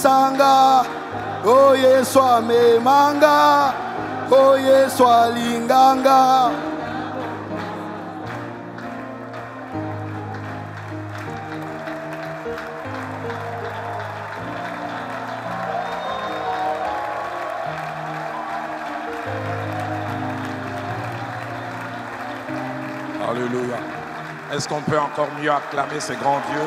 sanga, oh Yesu amemanga, oh Yesu alinganga. Alléluia. Est-ce qu'on peut encore mieux acclamer ce grand Dieu?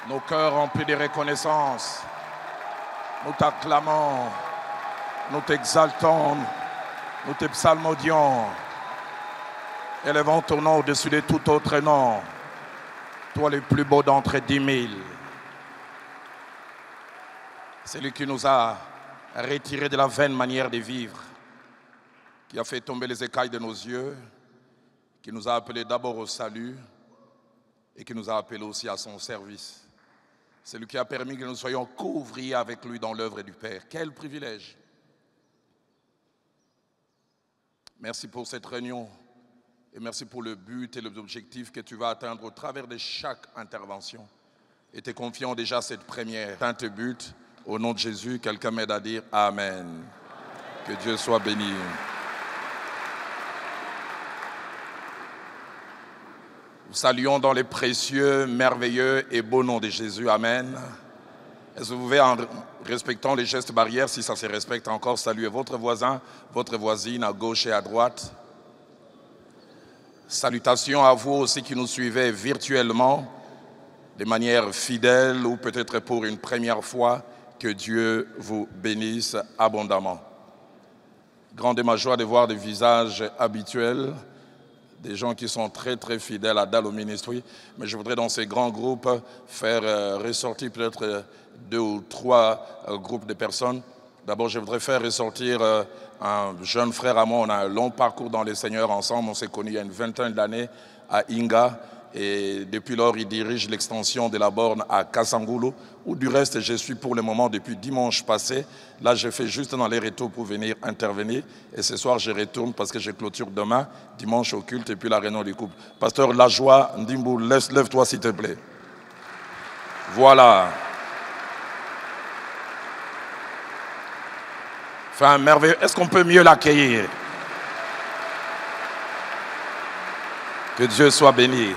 Nos cœurs remplis de reconnaissance, nous t'acclamons, nous t'exaltons, nous te psalmodions, élevons ton nom au-dessus de tout autre nom. Toi le plus beau d'entre 10 000. Celui qui nous a retirés de la vaine manière de vivre, qui a fait tomber les écailles de nos yeux, qui nous a appelés d'abord au salut et qui nous a appelés aussi à son service. C'est lui qui a permis que nous soyons co-ouvriers avec lui dans l'œuvre du Père. Quel privilège! Merci pour cette réunion. Et merci pour le but et l'objectif que tu vas atteindre au travers de chaque intervention. Et te confions déjà cette première. Atteins tes buts. Au nom de Jésus, quelqu'un m'aide à dire Amen. Que Dieu soit béni. Nous saluons dans les précieux, merveilleux et beaux noms de Jésus. Amen. Est-ce que vous pouvez, en respectant les gestes barrières, si ça se respecte encore, saluer votre voisin, votre voisine à gauche et à droite. Salutations à vous aussi qui nous suivez virtuellement, de manière fidèle ou peut-être pour une première fois. Que Dieu vous bénisse abondamment. Grande est ma joie de voir des visages habituels, des gens qui sont très très fidèles à Dalo Ministry. Mais je voudrais dans ces grands groupes faire ressortir peut-être 2 ou 3 groupes de personnes. D'abord, je voudrais faire ressortir un jeune frère à moi. On a un long parcours dans les Seigneurs ensemble. On s'est connus il y a une vingtaine d'années à Inga. Et depuis lors, il dirige l'extension de la borne à Kasangulu, où du reste, je suis pour le moment depuis dimanche passé. Là, je fais juste dans les retours pour venir intervenir. Et ce soir, je retourne parce que je clôture demain, dimanche au culte, et puis la réunion du couple. Pasteur Lajoie Ndimbu, lève-toi s'il te plaît. Voilà. Enfin, merveilleux. Est-ce qu'on peut mieux l'accueillir? Que Dieu soit béni.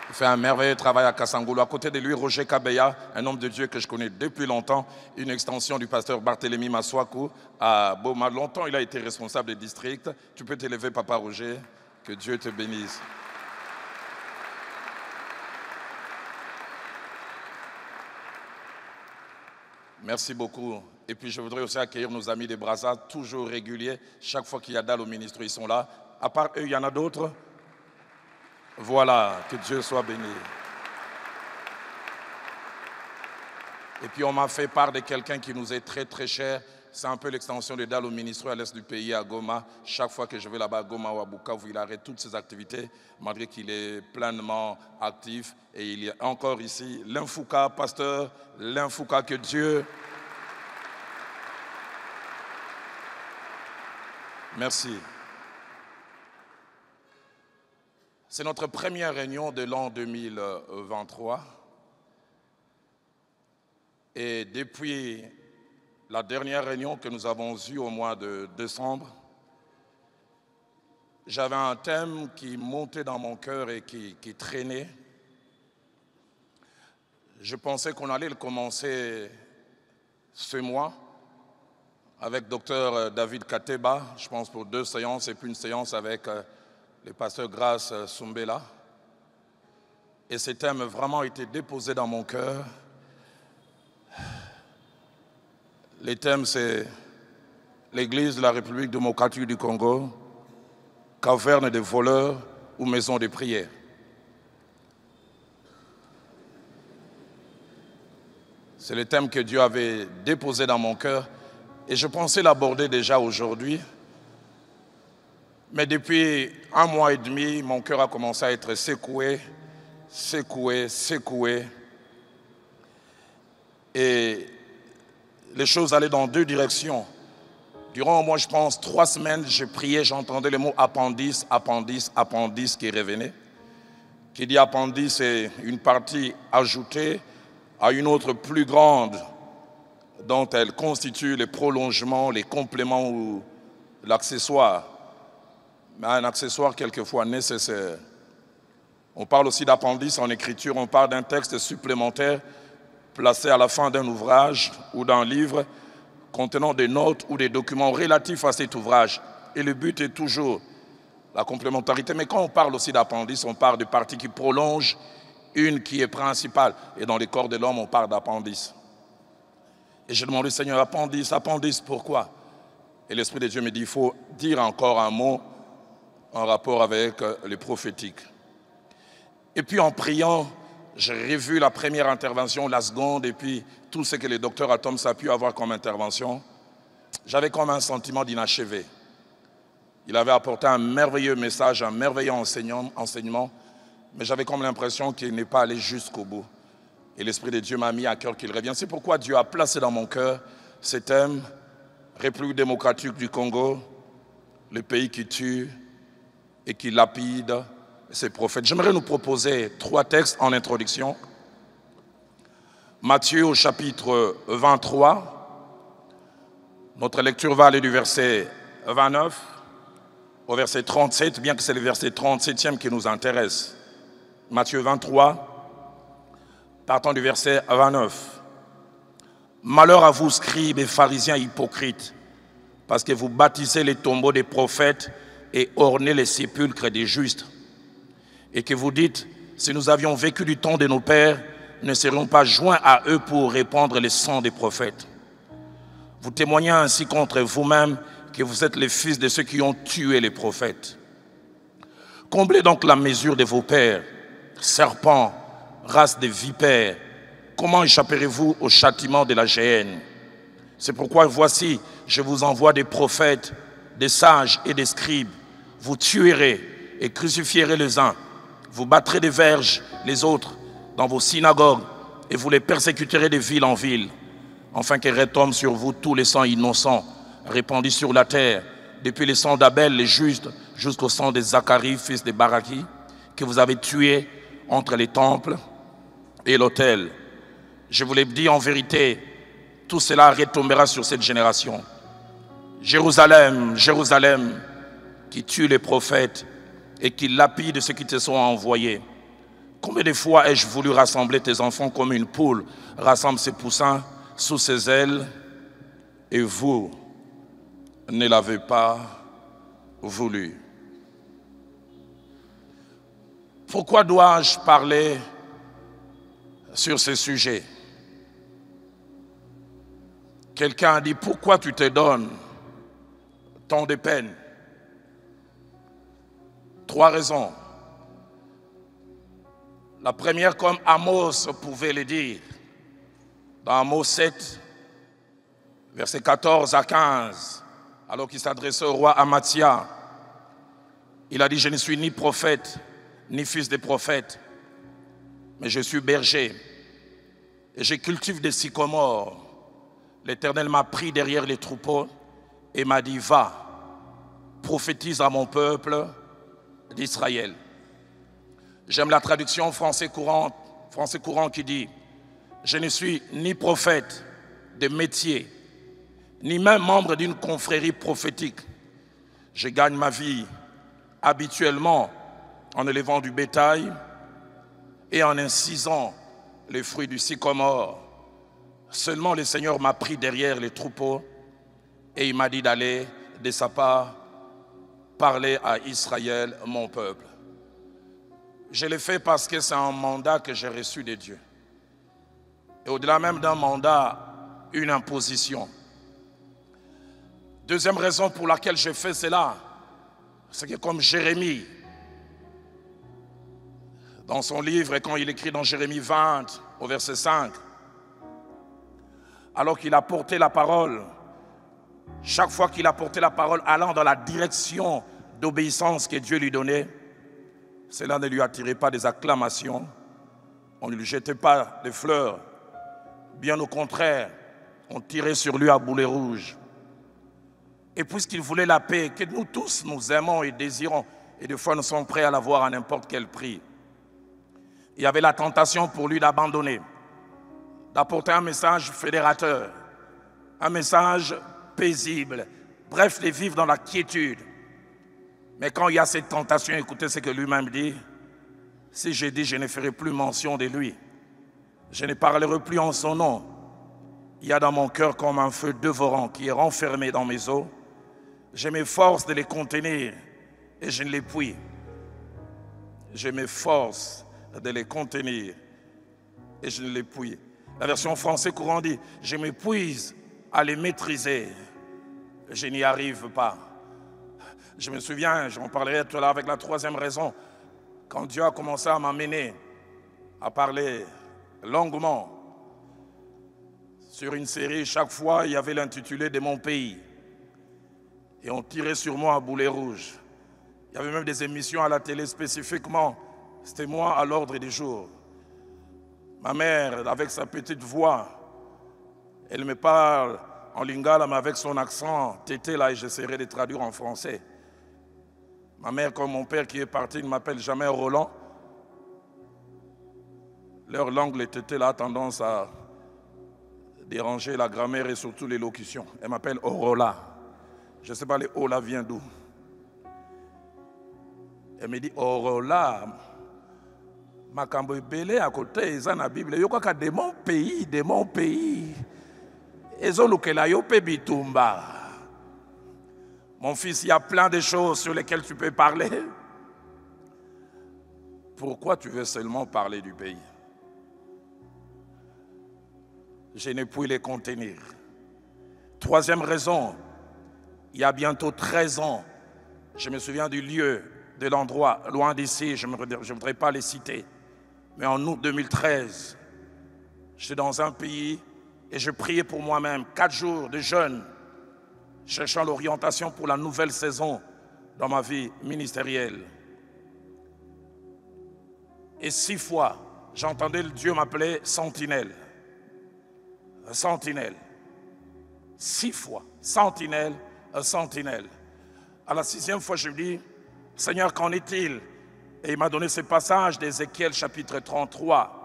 Il fait un merveilleux travail à Kasangulu. À côté de lui, Roger Kabeya, un homme de Dieu que je connais depuis longtemps, une extension du pasteur Barthélemy Maswaku à Boma. Longtemps, il a été responsable des districts. Tu peux t'élever, Papa Roger. Que Dieu te bénisse. Merci beaucoup. Et puis je voudrais aussi accueillir nos amis des Brazza, toujours réguliers. Chaque fois qu'il y a dalle au ministre, ils sont là. À part eux, il y en a d'autres. Voilà, que Dieu soit béni. Et puis on m'a fait part de quelqu'un qui nous est très très cher. C'est un peu l'extension de dalle au ministre à l'est du pays, à Goma. Chaque fois que je vais là-bas à Goma ou à Bukavu, il arrête toutes ses activités, malgré qu'il est pleinement actif. Et il y a encore ici l'Infouka, pasteur, l'Infouka, que Dieu... Merci. C'est notre première réunion de l'an 2023. Et depuis la dernière réunion que nous avons eue au mois de décembre, j'avais un thème qui montait dans mon cœur et qui traînait. Je pensais qu'on allait le commencer ce mois avec Dr David Kateba, je pense pour 2 séances, et puis une séance avec le pasteur Grace Sumbela. Et ce thème a vraiment été déposé dans mon cœur. Le thème, c'est l'Église de la République démocratique du Congo, caverne de voleurs ou maison de prière. C'est le thème que Dieu avait déposé dans mon cœur. Et je pensais l'aborder déjà aujourd'hui. Mais depuis 1 mois et demi, mon cœur a commencé à être secoué, secoué, secoué. Et les choses allaient dans deux directions. Durant, moi, je pense, 3 semaines, j'ai prié, j'entendais le mot appendice, appendice, appendice qui revenait. Qui dit appendice, c'est une partie ajoutée à une autre plus grande dont elle constitue les prolongements, les compléments ou l'accessoire. Mais un accessoire quelquefois nécessaire. On parle aussi d'appendice en écriture, on parle d'un texte supplémentaire placé à la fin d'un ouvrage ou d'un livre contenant des notes ou des documents relatifs à cet ouvrage. Et le but est toujours la complémentarité. Mais quand on parle aussi d'appendice, on parle de parties qui prolongent une qui est principale. Et dans les corps de l'homme, on parle d'appendice. Et j'ai demandé, Seigneur, appendice, appendice, pourquoi? Et l'Esprit de Dieu me dit, il faut dire encore un mot en rapport avec le prophétique. Et puis en priant, j'ai revu la première intervention, la seconde, et puis tout ce que le docteur Atoms a pu avoir comme intervention. J'avais comme un sentiment d'inachevé. Il avait apporté un merveilleux message, un merveilleux enseignement, mais j'avais comme l'impression qu'il n'est pas allé jusqu'au bout. Et l'Esprit de Dieu m'a mis à cœur qu'il revienne. C'est pourquoi Dieu a placé dans mon cœur ce thème, République démocratique du Congo, le pays qui tue et qui lapide ses prophètes. J'aimerais nous proposer 3 textes en introduction. Matthieu au chapitre 23. Notre lecture va aller du verset 29 au verset 37, bien que c'est le verset 37e qui nous intéresse. Matthieu 23, partant du verset 29. Malheur à vous, scribes et pharisiens hypocrites, parce que vous bâtissez les tombeaux des prophètes et ornez les sépulcres des justes. Et que vous dites, si nous avions vécu du temps de nos pères, ne serions pas joints à eux pour répandre le sang des prophètes. Vous témoignez ainsi contre vous-même que vous êtes les fils de ceux qui ont tué les prophètes. Comblez donc la mesure de vos pères, serpents, race de vipères. Comment échapperez-vous au châtiment de la géhenne? C'est pourquoi voici, je vous envoie des prophètes, des sages et des scribes. Vous tuerez et crucifierez les uns. Vous battrez des verges les autres dans vos synagogues et vous les persécuterez de ville en ville, afin que retombe sur vous tous les sangs innocents répandus sur la terre, depuis le sang d'Abel, les justes, jusqu'au sang de Zacharie, fils de Baraki, que vous avez tué entre les temples et l'autel. Je vous l'ai dit en vérité, tout cela retombera sur cette génération. Jérusalem, Jérusalem, qui tue les prophètes et qui lapide ceux qui te sont envoyés. Combien de fois ai-je voulu rassembler tes enfants comme une poule rassemble ses poussins sous ses ailes, et vous ne l'avez pas voulu. Pourquoi dois-je parler sur ce sujet? Quelqu'un a dit, pourquoi tu te donnes tant de peine? 3 raisons. La première, comme Amos pouvait le dire, dans Amos 7, versets 14 à 15, alors qu'il s'adressait au roi Amathia, il a dit, je ne suis ni prophète, ni fils de prophète, mais je suis berger, et je cultive des sycomores. L'Éternel m'a pris derrière les troupeaux et m'a dit, va, prophétise à mon peuple d'Israël. J'aime la traduction français courant qui dit, je ne suis ni prophète de métier, ni même membre d'une confrérie prophétique. Je gagne ma vie habituellement en élevant du bétail et en incisant les fruits du sycomore. Seulement le Seigneur m'a pris derrière les troupeaux et il m'a dit d'aller de sa part parler à Israël, mon peuple. Je l'ai fait parce que c'est un mandat que j'ai reçu de Dieu. Et au-delà même d'un mandat, une imposition. Deuxième raison pour laquelle j'ai fait cela, c'est que comme Jérémie, dans son livre, et quand il écrit dans Jérémie 20, au verset 5, alors qu'il a porté la parole, chaque fois qu'il a porté la parole allant dans la direction d'obéissance que Dieu lui donnait, cela ne lui attirait pas des acclamations, on ne lui jetait pas des fleurs, bien au contraire, ont tiré sur lui à boulet rouge. Et puisqu'il voulait la paix, que nous tous nous aimons et désirons, et des fois nous sommes prêts à l'avoir à n'importe quel prix, il y avait la tentation pour lui d'abandonner, d'apporter un message fédérateur, un message paisible, bref, de vivre dans la quiétude. Mais quand il y a cette tentation, écoutez ce que lui-même dit, si j'ai dit, je ne ferai plus mention de lui, je ne parlerai plus en son nom. Il y a dans mon cœur comme un feu dévorant qui est renfermé dans mes os. Je m'efforce de les contenir et je ne les puis. Je m'efforce de les contenir et je ne les puis. La version française courant dit, je m'épuise à les maîtriser. Je n'y arrive pas. Je me souviens, j'en parlerai tout à l'heure avec la troisième raison, quand Dieu a commencé à m'amener à parler longuement sur une série, chaque fois il y avait l'intitulé de mon pays. Et on tirait sur moi à boulet rouge. Il y avait même des émissions à la télé spécifiquement. C'était moi à l'ordre du jour. Ma mère, avec sa petite voix, elle me parle en lingala, mais avec son accent tété là, et j'essaierai de traduire en français. Ma mère, comme mon père qui est parti, ne m'appelle jamais Roland. Leur langue, les tétés là, a tendance à déranger la grammaire et surtout l'élocution. Elle m'appelle Orola. Je ne sais pas les O là vient d'où. Elle me dit Orola. Makambo belé à côté, ils ont la Bible. Yo quoi de mon pays, de mon pays. Ils ont le yo pe bitumba. Mon fils, il y a plein de choses sur lesquelles tu peux parler. Pourquoi tu veux seulement parler du pays? Je ne puis les contenir. Troisième raison, il y a bientôt 13 ans, je me souviens du lieu, de l'endroit, loin d'ici, je ne voudrais pas les citer, mais en août 2013, j'étais dans un pays et je priais pour moi-même, 4 jours de jeûne, cherchant l'orientation pour la nouvelle saison dans ma vie ministérielle. Et 6 fois, j'entendais Dieu m'appeler sentinelle. Sentinelle. 6 fois, sentinelle, sentinelle. À la 6e fois, je lui dis, Seigneur, qu'en est-il? Et il m'a donné ce passage d'Ézéchiel chapitre 33,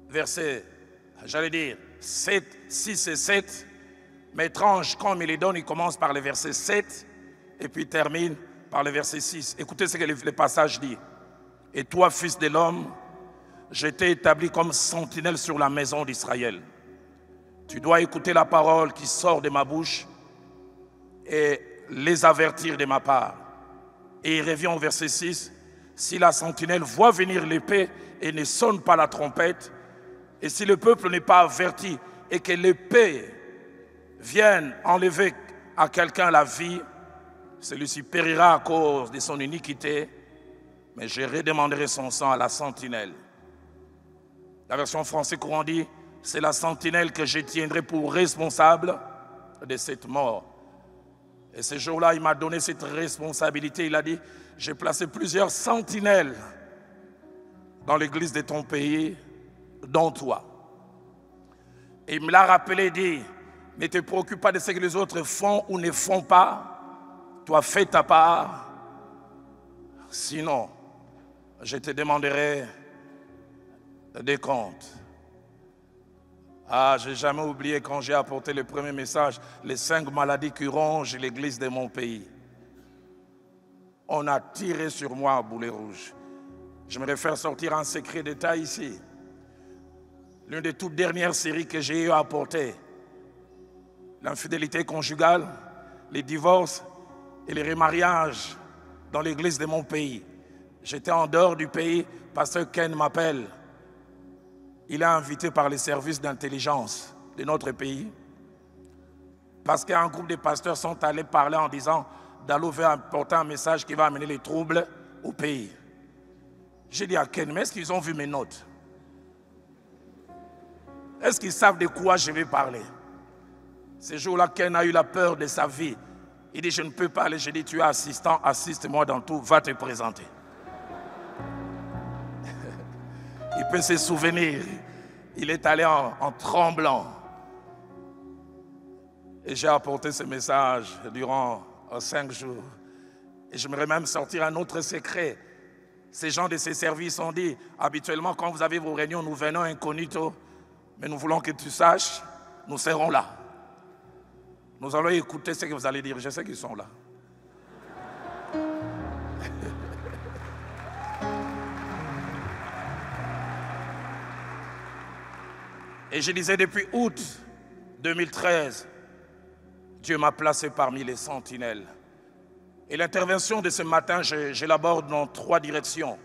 verset, j'allais dire, 7, 6 et 7. Mais étrange, quand il me les donne, il commence par le verset 7 et puis il termine par le verset 6. Écoutez ce que le passage dit. Et toi, fils de l'homme, je t'ai établi comme sentinelle sur la maison d'Israël. Tu dois écouter la parole qui sort de ma bouche et les avertir de ma part. Et il revient au verset 6. Si la sentinelle voit venir l'épée et ne sonne pas la trompette, et si le peuple n'est pas averti et que l'épée vienne enlever à quelqu'un la vie, celui-ci périra à cause de son iniquité, mais je redemanderai son sang à la sentinelle. La version française courant dit, c'est la sentinelle que je tiendrai pour responsable de cette mort. Et ce jour-là, il m'a donné cette responsabilité. Il a dit, j'ai placé plusieurs sentinelles dans l'église de ton pays, dont toi. Et il me l'a rappelé et dit, ne te préoccupe pas de ce que les autres font ou ne font pas. Toi, fais ta part. Sinon, je te demanderai des comptes. Ah, je n'ai jamais oublié quand j'ai apporté le premier message, les 5 maladies qui rongent l'église de mon pays. On a tiré sur moi à boulet rouge. J'aimerais faire sortir un secret d'État ici. L'une des toutes dernières séries que j'ai eu à apporter, l'infidélité conjugale, les divorces et les remariages dans l'église de mon pays. J'étais en dehors du pays, pasteur Ken m'appelle. Il est invité par les services d'intelligence de notre pays parce qu'un groupe de pasteurs sont allés parler en disant d'Allo veut apporter un message qui va amener les troubles au pays. J'ai dit à Ken, mais est-ce qu'ils ont vu mes notes? Est-ce qu'ils savent de quoi je vais parler? Ce jour-là, Ken a eu la peur de sa vie. Il dit, je ne peux pas aller. J'ai dit, tu es assistant, assiste-moi dans tout, va te présenter. Il peut se souvenir, il est allé en tremblant. Et j'ai apporté ce message durant 5 jours. Et j'aimerais même sortir un autre secret. Ces gens de ces services ont dit, habituellement quand vous avez vos réunions, nous venons incognito, mais nous voulons que tu saches, nous serons là. Nous allons écouter ce que vous allez dire. Je sais qu'ils sont là. Et je disais depuis août 2013, Dieu m'a placé parmi les sentinelles. Et l'intervention de ce matin, je l'aborde dans 3 directions.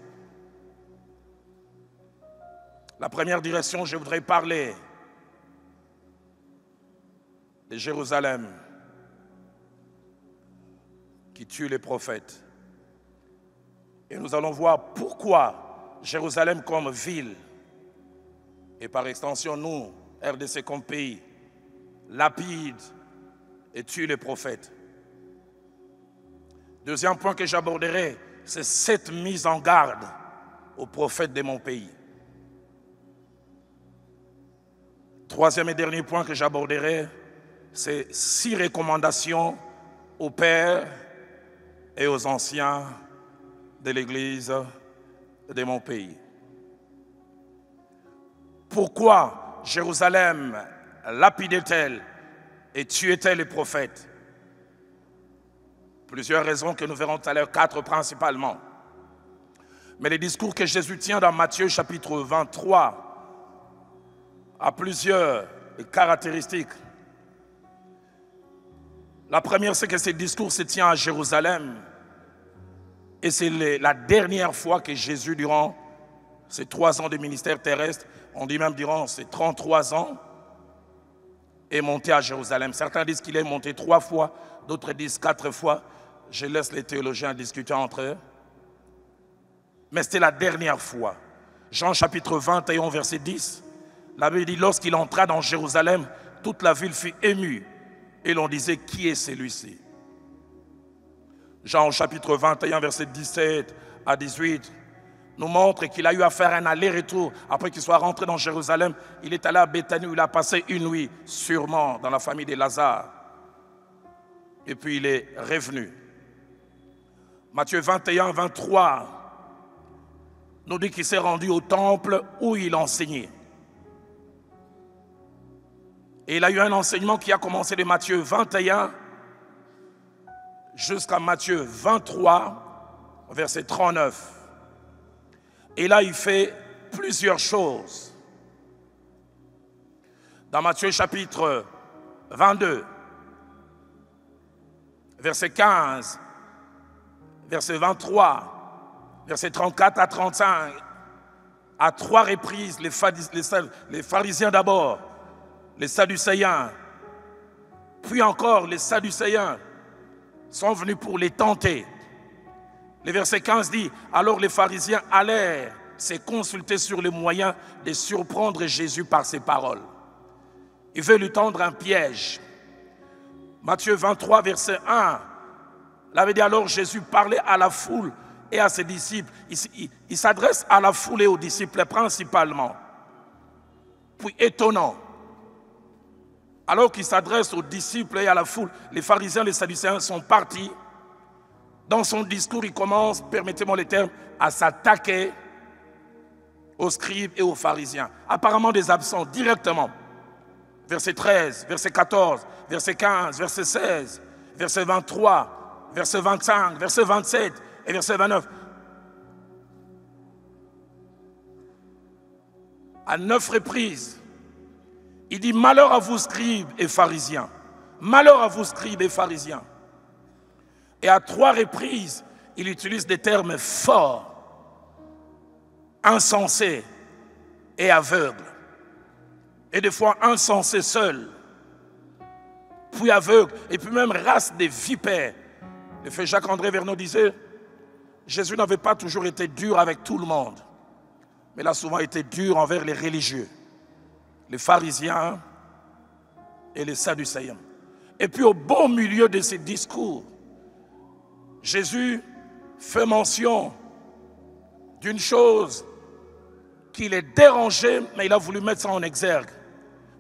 La première direction, je voudrais parler de Jérusalem qui tue les prophètes. Et nous allons voir pourquoi Jérusalem comme ville, et par extension nous, RDC comme pays, lapide et tue les prophètes. Deuxième point que j'aborderai, c'est cette mise en garde aux prophètes de mon pays. Troisième et dernier point que j'aborderai, c'est 6 recommandations aux pères et aux anciens de l'Église de mon pays. Pourquoi Jérusalem lapidait-elle et tuait-elle les prophètes? Plusieurs raisons que nous verrons tout à l'heure, 4 principalement. Mais les discours que Jésus tient dans Matthieu chapitre 23 a plusieurs caractéristiques. La première, c'est que ce discours se tient à Jérusalem. Et c'est la dernière fois que Jésus, durant ses 3 ans de ministère terrestre, on dit même durant ses 33 ans, est monté à Jérusalem. Certains disent qu'il est monté 3 fois, d'autres disent 4 fois. Je laisse les théologiens discuter entre eux. Mais c'était la dernière fois. Jean chapitre 21, verset 10, la Bible dit, lorsqu'il entra dans Jérusalem, toute la ville fut émue. Et l'on disait, qui est celui-ci? Jean chapitre 21, verset 17 à 18, nous montre qu'il a eu à faire un aller-retour. Après qu'il soit rentré dans Jérusalem, il est allé à Béthanie où il a passé une nuit, sûrement dans la famille de Lazare. Et puis il est revenu. Matthieu 21, 23 nous dit qu'il s'est rendu au temple où il enseignait. Et il a eu un enseignement qui a commencé de Matthieu 21 jusqu'à Matthieu 23, verset 39. Et là, il fait plusieurs choses. Dans Matthieu chapitre 22, verset 15, verset 23, verset 34 à 35, à 3 reprises, les pharisiens d'abord, les sadducéens, puis encore les sadducéens sont venus pour les tenter. Le verset 15 dit, alors les pharisiens allèrent se consulter sur les moyens de surprendre Jésus par ses paroles. Ils veulent lui tendre un piège. Matthieu 23, verset 1, là, veut dire alors Jésus parlait à la foule et à ses disciples. Il s'adresse à la foule et aux disciples principalement. Puis étonnant, alors qu'il s'adresse aux disciples et à la foule, les pharisiens et les sadducéens sont partis. Dans son discours, il commence, permettez-moi le terme, à s'attaquer aux scribes et aux pharisiens. Apparemment des absents, directement. Verset 13, verset 14, verset 15, verset 16, verset 23, verset 25, verset 27 et verset 29. À 9 reprises, il dit « Malheur à vous, scribes et pharisiens. Malheur à vous, scribes et pharisiens. » Et à 3 reprises, il utilise des termes forts, insensés et aveugles. Et des fois insensés seuls, puis aveugles, et puis même race des vipères. Le frère Jacques-André Verneau disait, Jésus n'avait pas toujours été dur avec tout le monde, mais il a souvent été dur envers les religieux, les pharisiens et les sadducéens. Et puis au beau milieu de ces discours, Jésus fait mention d'une chose qui les dérangeait, mais il a voulu mettre ça en exergue.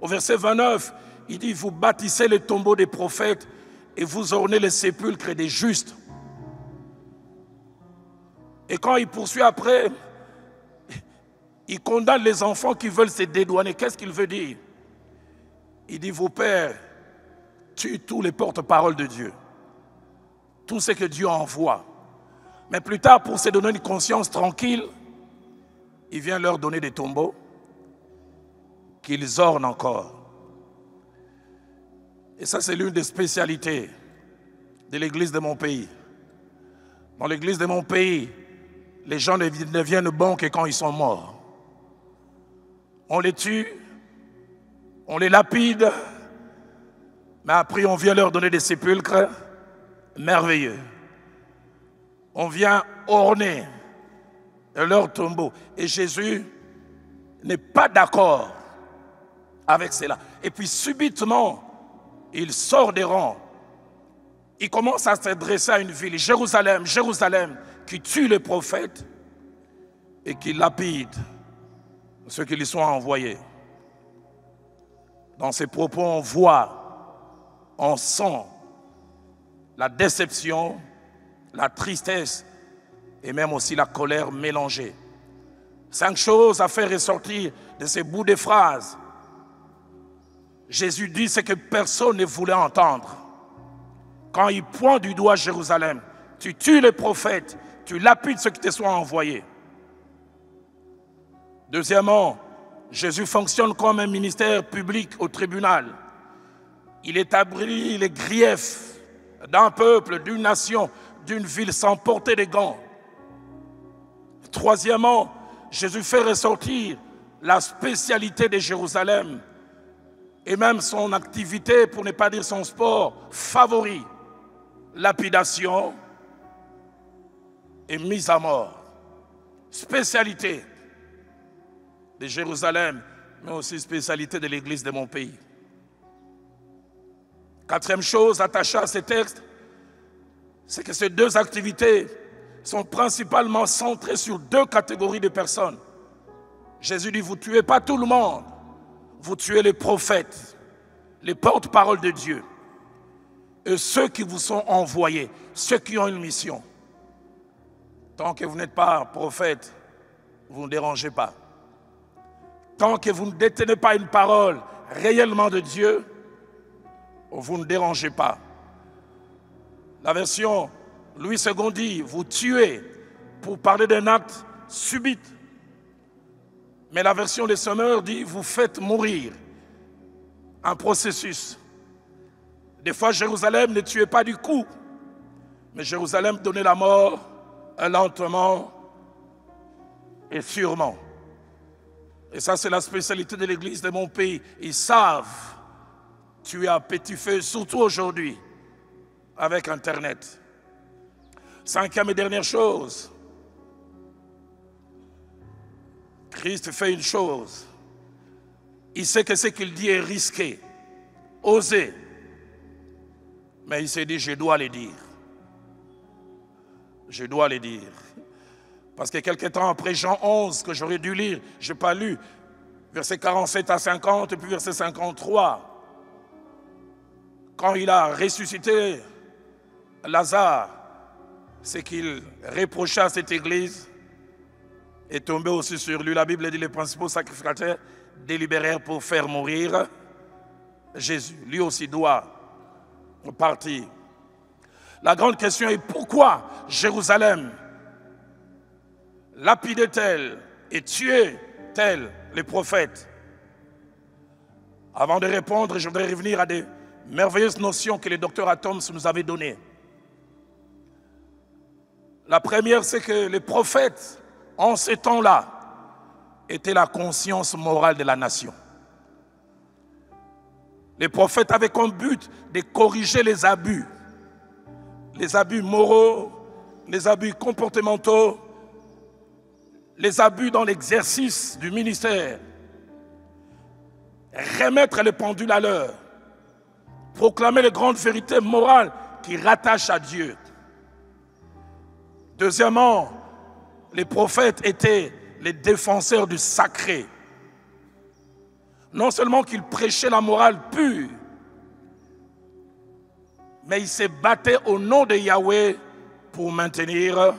Au verset 29, Il dit, vous bâtissez les tombeaux des prophètes et vous ornez les sépulcres des justes. Et quand il poursuit après, il condamne les enfants qui veulent se dédouaner. Qu'est-ce qu'il veut dire? Il dit, vos pères tuent tous les porte-paroles de Dieu. Tout ce que Dieu envoie. Mais plus tard, pour se donner une conscience tranquille, il vient leur donner des tombeaux qu'ils ornent encore. Et ça, c'est l'une des spécialités de l'église de mon pays. Dans l'église de mon pays, les gens ne deviennent bons que quand ils sont morts. On les tue, on les lapide, mais après on vient leur donner des sépulcres merveilleux. On vient orner leur tombeau. Et Jésus n'est pas d'accord avec cela. Et puis subitement, il sort des rangs. Il commence à s'adresser à une ville, Jérusalem, Jérusalem, qui tue les prophètes et qui lapide ceux qui lui sont envoyés. Dans ses propos, on voit, on sent la déception, la tristesse et même aussi la colère mélangée. 5 choses à faire ressortir de ces bouts de phrases. Jésus dit ce que personne ne voulait entendre. Quand il pointe du doigt Jérusalem, tu tues les prophètes, tu lapides ceux qui te sont envoyés. Deuxièmement, Jésus fonctionne comme un ministère public au tribunal. Il établit les griefs d'un peuple, d'une nation, d'une ville sans porter des gants. Troisièmement, Jésus fait ressortir la spécialité de Jérusalem et même son activité, pour ne pas dire son sport, favori, lapidation et mise à mort. Spécialité de Jérusalem, mais aussi spécialité de l'église de mon pays. Quatrième chose attachée à ces textes, c'est que ces 2 activités sont principalement centrées sur 2 catégories de personnes. Jésus dit, vous ne tuez pas tout le monde, vous tuez les prophètes, les porte-paroles de Dieu, et ceux qui vous sont envoyés, ceux qui ont une mission. Tant que vous n'êtes pas prophète, vous ne dérangez pas. Tant que vous ne détenez pas une parole réellement de Dieu, vous ne dérangez pas. La version Louis II dit, vous tuez pour parler d'un acte subit. Mais la version des Sommeurs dit, vous faites mourir un processus. Des fois, Jérusalem ne tuait pas du coup, mais Jérusalem donnait la mort lentement et sûrement. Et ça, c'est la spécialité de l'église de mon pays. Ils savent tuer à petit feu, surtout aujourd'hui, avec Internet. 5e et dernière chose, Christ fait une chose. Il sait que ce qu'il dit est risqué, osé. Mais il s'est dit, je dois le dire. Je dois le dire. Parce que quelque temps après Jean 11, que j'aurais dû lire, je n'ai pas lu, versets 47 à 50, et puis verset 53. Quand il a ressuscité Lazare, ce qu'il reprochait à cette église est tombé aussi sur lui. La Bible dit les principaux sacrificateurs délibérèrent pour faire mourir Jésus. Lui aussi doit partir. La grande question est pourquoi Jérusalem lapidait-elle et tuait-elle les prophètes? Avant de répondre, je voudrais revenir à des merveilleuses notions que le docteur Atoms nous avait données. La première, c'est que les prophètes, en ces temps-là, étaient la conscience morale de la nation. Les prophètes avaient comme but de corriger les abus moraux, les abus comportementaux, les abus dans l'exercice du ministère, remettre les pendules à l'heure, proclamer les grandes vérités morales qui rattachent à Dieu. Deuxièmement, les prophètes étaient les défenseurs du sacré. Non seulement qu'ils prêchaient la morale pure mais il se battait au nom de Yahweh pour maintenir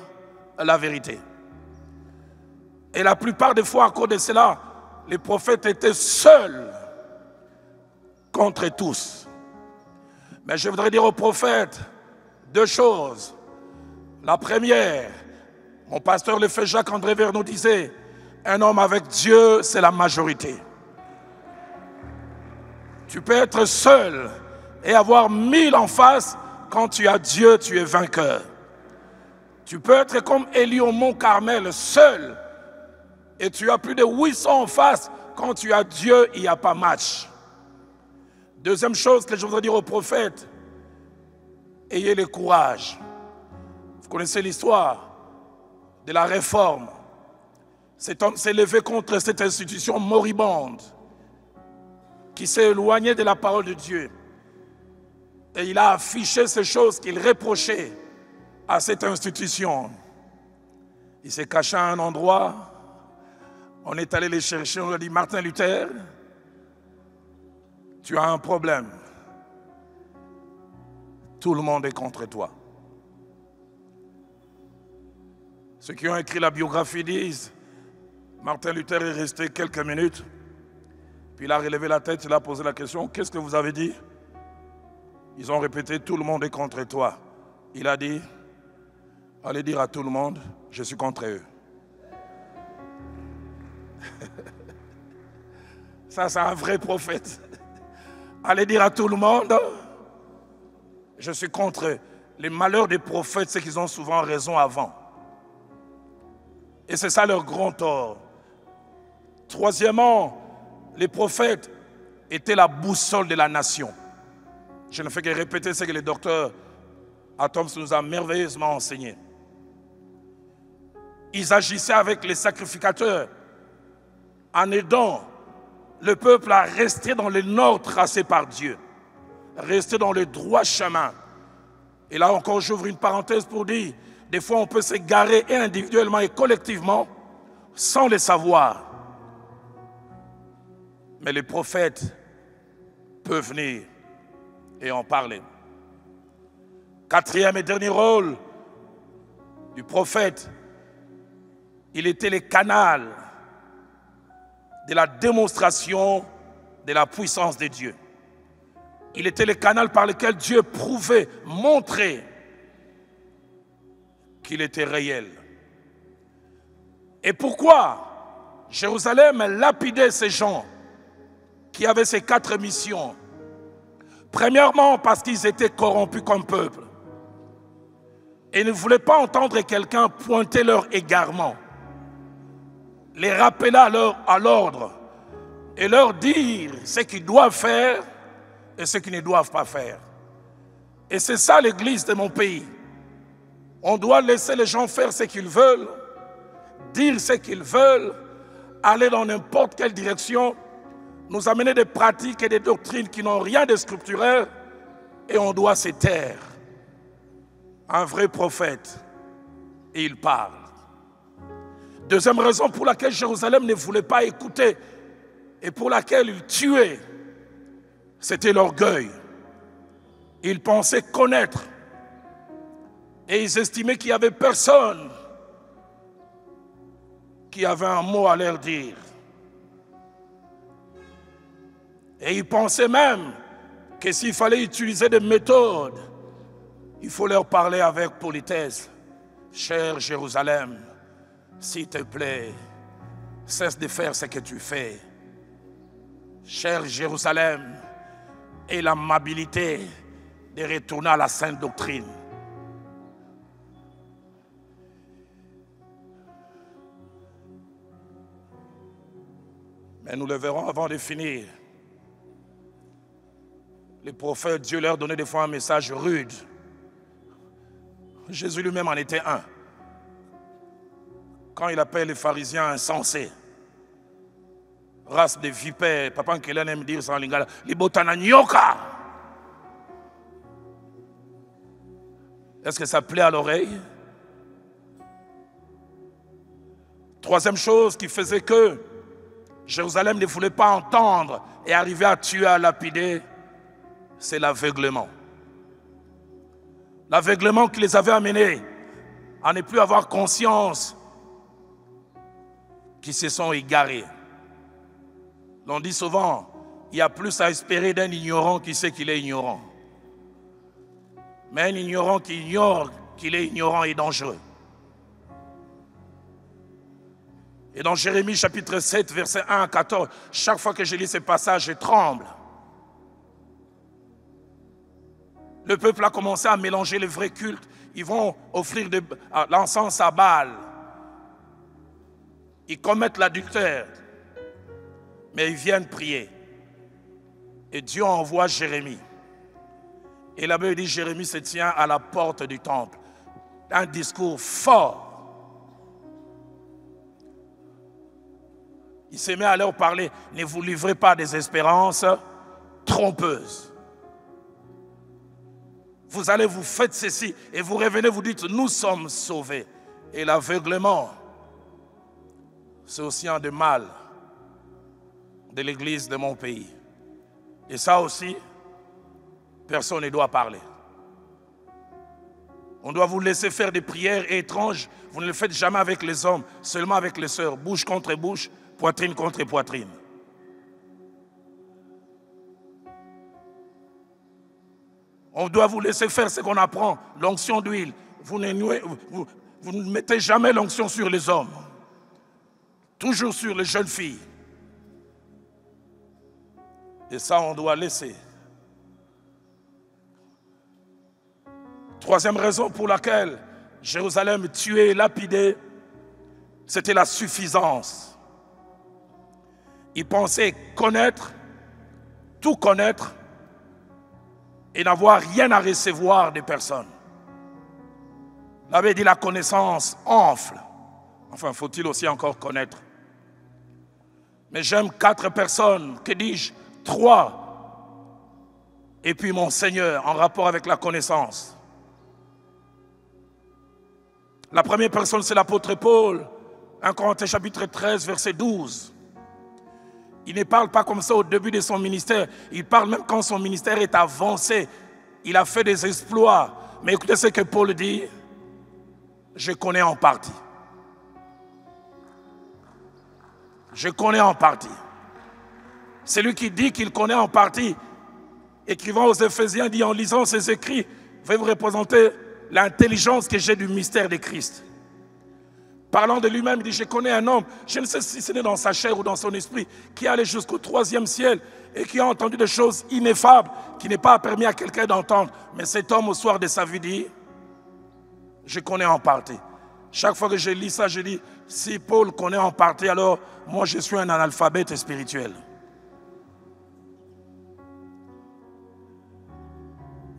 la vérité. Et la plupart des fois, à cause de cela, les prophètes étaient seuls contre tous. Mais je voudrais dire aux prophètes deux choses. La première, mon pasteur le fait Jacques-André Vert nous disait, un homme avec Dieu, c'est la majorité. Tu peux être seul et avoir 1000 en face. Quand tu as Dieu, tu es vainqueur. Tu peux être comme Élie au mont Carmel, seul, et tu as plus de 800 en face. Quand tu as Dieu, il n'y a pas match. Deuxième chose que je voudrais dire aux prophètes, ayez le courage. Vous connaissez l'histoire de la réforme. Cet homme s'est levé contre cette institution moribonde qui s'est éloignée de la parole de Dieu. Et il a affiché ces choses qu'il reprochait à cette institution. Il s'est caché à un endroit. On est allé les chercher. On lui a dit, Martin Luther, tu as un problème. Tout le monde est contre toi. Ceux qui ont écrit la biographie disent, Martin Luther est resté quelques minutes, puis il a relevé la tête, il a posé la question, qu'est-ce que vous avez dit? Ils ont répété, tout le monde est contre toi. Il a dit, allez dire à tout le monde, je suis contre eux. Ça, c'est un vrai prophète. Allez dire à tout le monde, je suis contre eux. Les malheurs des prophètes, c'est qu'ils ont souvent raison avant. Et c'est ça leur grand tort. Troisièmement, les prophètes étaient la boussole de la nation. Je ne fais que répéter ce que le docteur Atoms nous a merveilleusement enseigné. Ils agissaient avec les sacrificateurs en aidant le peuple à rester dans le nord tracé par Dieu, rester dans le droit chemin. Et là encore, j'ouvre une parenthèse pour dire, des fois on peut s'égarer et individuellement et collectivement sans le savoir. Mais les prophètes peuvent venir et en parler. Quatrième et dernier rôle du prophète, il était le canal de la démonstration de la puissance de Dieu. Il était le canal par lequel Dieu prouvait, montrait qu'il était réel. Et pourquoi Jérusalem lapidait ces gens qui avaient ces 4 missions? Premièrement, parce qu'ils étaient corrompus comme peuple. Et ne voulaient pas entendre quelqu'un pointer leur égarement, les rappeler à l'ordre et leur dire ce qu'ils doivent faire et ce qu'ils ne doivent pas faire. Et c'est ça l'église de mon pays. On doit laisser les gens faire ce qu'ils veulent, dire ce qu'ils veulent, aller dans n'importe quelle direction, nous amener des pratiques et des doctrines qui n'ont rien de scripturaire, et on doit se taire. Un vrai prophète, et il parle. Deuxième raison pour laquelle Jérusalem ne voulait pas écouter et pour laquelle il tuait, c'était l'orgueil. Ils pensaient connaître et ils estimaient qu'il n'y avait personne qui avait un mot à leur dire. Et ils pensaient même que s'il fallait utiliser des méthodes, il faut leur parler avec politesse. Cher Jérusalem, s'il te plaît, cesse de faire ce que tu fais. Cher Jérusalem, aie l'amabilité de retourner à la sainte doctrine. Mais nous le verrons avant de finir. Les prophètes, Dieu leur donnait des fois un message rude. Jésus lui-même en était un. Quand il appelle les pharisiens insensés, race de vipères, papa Nkelen aime dire ça en lingala, les botana nyoka. Est-ce que ça plaît à l'oreille? Troisième chose qui faisait que Jérusalem ne voulait pas entendre et arriver à tuer, à lapider, c'est l'aveuglement. L'aveuglement qui les avait amenés à ne plus avoir conscience qu'ils se sont égarés. On dit souvent, il y a plus à espérer d'un ignorant qui sait qu'il est ignorant. Mais un ignorant qui ignore qu'il est ignorant est dangereux. Et dans Jérémie chapitre 7, versets 1 à 14, chaque fois que je lis ces passages, je tremble. Le peuple a commencé à mélanger les vrais cultes. Ils vont offrir de l'encens à Baal. Ils commettent l'adultère. Mais ils viennent prier. Et Dieu envoie Jérémie. Et la Bible dit, Jérémie se tient à la porte du temple. Un discours fort. Il se met à leur parler, ne vous livrez pas des espérances trompeuses. Vous allez, vous faites ceci, et vous revenez, vous dites, nous sommes sauvés. Et l'aveuglement, c'est aussi un des mal de l'église de mon pays. Et ça aussi, personne ne doit parler. On doit vous laisser faire des prières étranges. Vous ne le faites jamais avec les hommes, seulement avec les sœurs, bouche contre bouche, poitrine contre poitrine. On doit vous laisser faire ce qu'on apprend, l'onction d'huile. Vous ne mettez jamais l'onction sur les hommes, toujours sur les jeunes filles. Et ça, on doit laisser. Troisième raison pour laquelle Jérusalem tuée et lapidée, c'était la suffisance. Ils pensaient connaître, tout connaître, et n'avoir rien à recevoir des personnes. La Bible dit la connaissance enfle. Enfin, faut-il aussi encore connaître. Mais j'aime 4 personnes, que dis-je, 3. Et puis mon Seigneur, en rapport avec la connaissance. La première personne, c'est l'apôtre Paul, 1 Corinthiens chapitre 13, verset 12. Il ne parle pas comme ça au début de son ministère. Il parle même quand son ministère est avancé. Il a fait des exploits. Mais écoutez ce que Paul dit. Je connais en partie. Je connais en partie. Celui qui dit qu'il connaît en partie, écrivant aux Éphésiens, dit en lisant ses écrits, va vous représenter l'intelligence que j'ai du mystère de Christ. Parlant de lui-même, il dit, je connais un homme, je ne sais si c'est dans sa chair ou dans son esprit, qui est allé jusqu'au 3e ciel et qui a entendu des choses ineffables, qui n'est pas permis à quelqu'un d'entendre. Mais cet homme, au soir de sa vie, dit, je connais en partie. Chaque fois que je lis ça, je dis, si Paul connaît en partie, alors moi je suis un analphabète spirituel.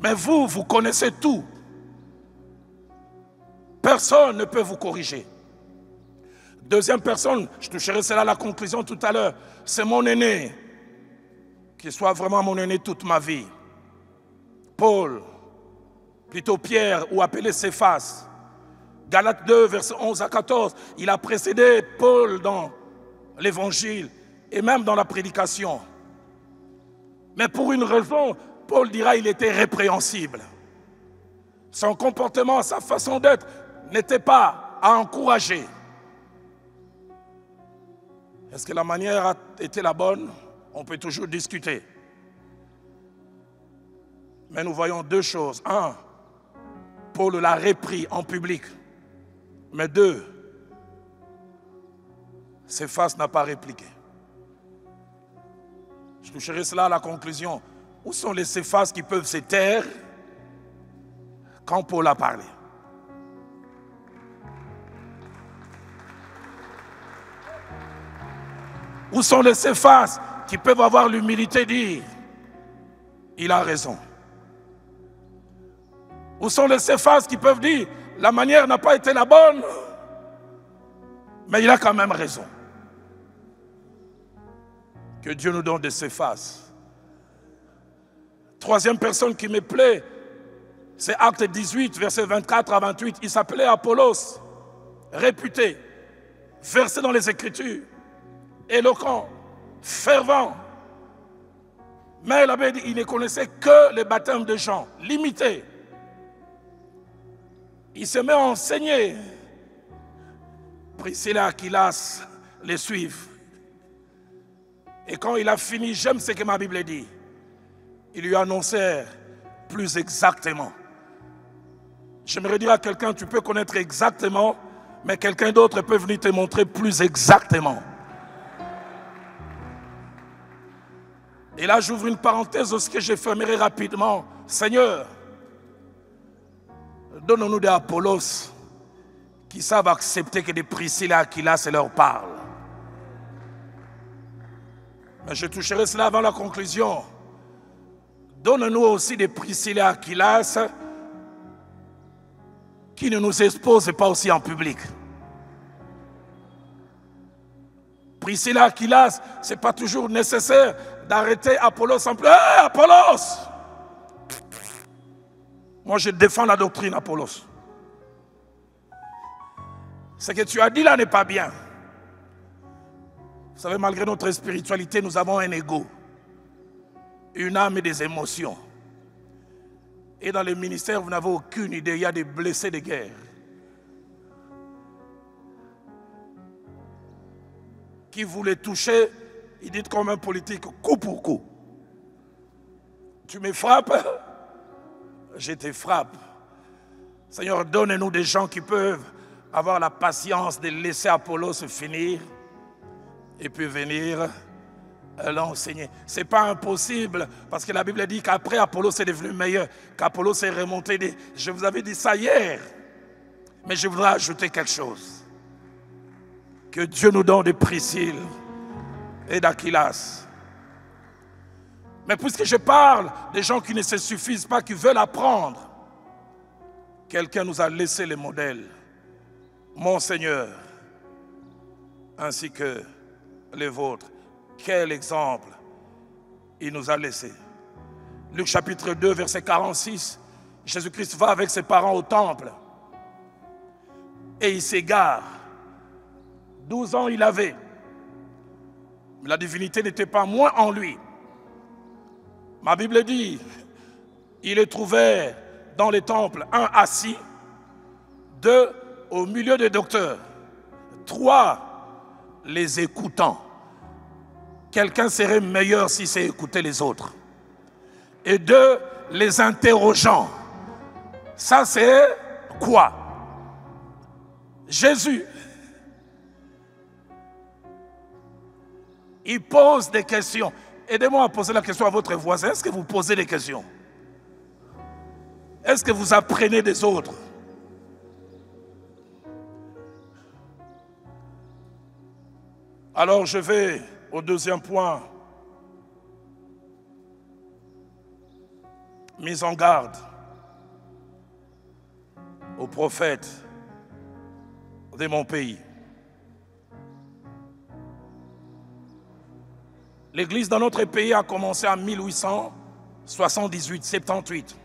Mais vous, vous connaissez tout. Personne ne peut vous corriger. Deuxième personne, je toucherai cela à la conclusion tout à l'heure, c'est mon aîné, qu'il soit vraiment mon aîné toute ma vie. Paul, plutôt Pierre, ou appelé Céphas. Galates 2, versets 11 à 14, il a précédé Paul dans l'évangile et même dans la prédication. Mais pour une raison, Paul dira qu'il était répréhensible. Son comportement, sa façon d'être n'était pas à encourager. Est-ce que la manière a été la bonne? On peut toujours discuter. Mais nous voyons 2 choses. 1, Paul l'a repris en public. Mais 2, Céphas n'a pas répliqué. Je toucherai cela à la conclusion. Où sont les Céphas qui peuvent se taire quand Paul a parlé? Où sont les Céphas qui peuvent avoir l'humilité de dire, il a raison? Où sont les Céphas qui peuvent dire, la manière n'a pas été la bonne, mais il a quand même raison? Que Dieu nous donne des Céphas. Troisième personne qui me plaît, c'est Acte 18, versets 24 à 28. Il s'appelait Apollos, réputé, versé dans les Écritures, éloquent, fervent. Mais la Bible dit qu'il ne connaissait que le baptême de Jean, limité. Il se met à enseigner. Priscilla et Aquilas les suivent. Et quand il a fini, j'aime ce que ma Bible dit. Il lui annonçait plus exactement. J'aimerais dire à quelqu'un, tu peux connaître exactement, mais quelqu'un d'autre peut venir te montrer plus exactement. Et là, j'ouvre une parenthèse, ce que je fermerai rapidement. Seigneur, donne-nous des Apollos qui savent accepter que des Priscilla et Aquilas leur parlent. Mais je toucherai cela avant la conclusion. Donne-nous aussi des Priscilla et Aquilas qui ne nous exposent pas aussi en public. Priscilla et Aquilas, ce n'est pas toujours nécessaire d'arrêter Apollos en plus. Hey, Apollos! Moi, je défends la doctrine Apollos. Ce que tu as dit là n'est pas bien. Vous savez, malgré notre spiritualité, nous avons un ego, une âme et des émotions. Et dans les ministères, vous n'avez aucune idée, il y a des blessés de guerre. Qui voulait toucher, il dit comme un politique, coup pour coup. Tu me frappes, je te frappe. Seigneur, donne-nous des gens qui peuvent avoir la patience de laisser Apollos se finir et puis venir l'enseigner. Ce n'est pas impossible, parce que la Bible dit qu'après Apollos est devenu meilleur, qu'Apollos est remonté. Je vous avais dit ça hier, mais je voudrais ajouter quelque chose. Que Dieu nous donne des Priscille et d'Aquilas. Mais puisque je parle des gens qui ne se suffisent pas, qui veulent apprendre, quelqu'un nous a laissé les modèles. Mon Seigneur, ainsi que les vôtres. Quel exemple il nous a laissé. Luc chapitre 2, verset 46. Jésus-Christ va avec ses parents au temple. Et il s'égare. 12 ans il avait. Mais la divinité n'était pas moins en lui. Ma Bible dit, il les trouvait dans les temples, 1 assis, 2 au milieu des docteurs, 3 les écoutant. Quelqu'un serait meilleur si c'est écouter les autres. Et 2 les interrogeant. Ça c'est quoi? Jésus. Il pose des questions. Aidez-moi à poser la question à votre voisin. Est-ce que vous posez des questions? Est-ce que vous apprenez des autres? Alors je vais au deuxième point. Mise en garde aux prophètes de mon pays. L'église dans notre pays a commencé en 1878.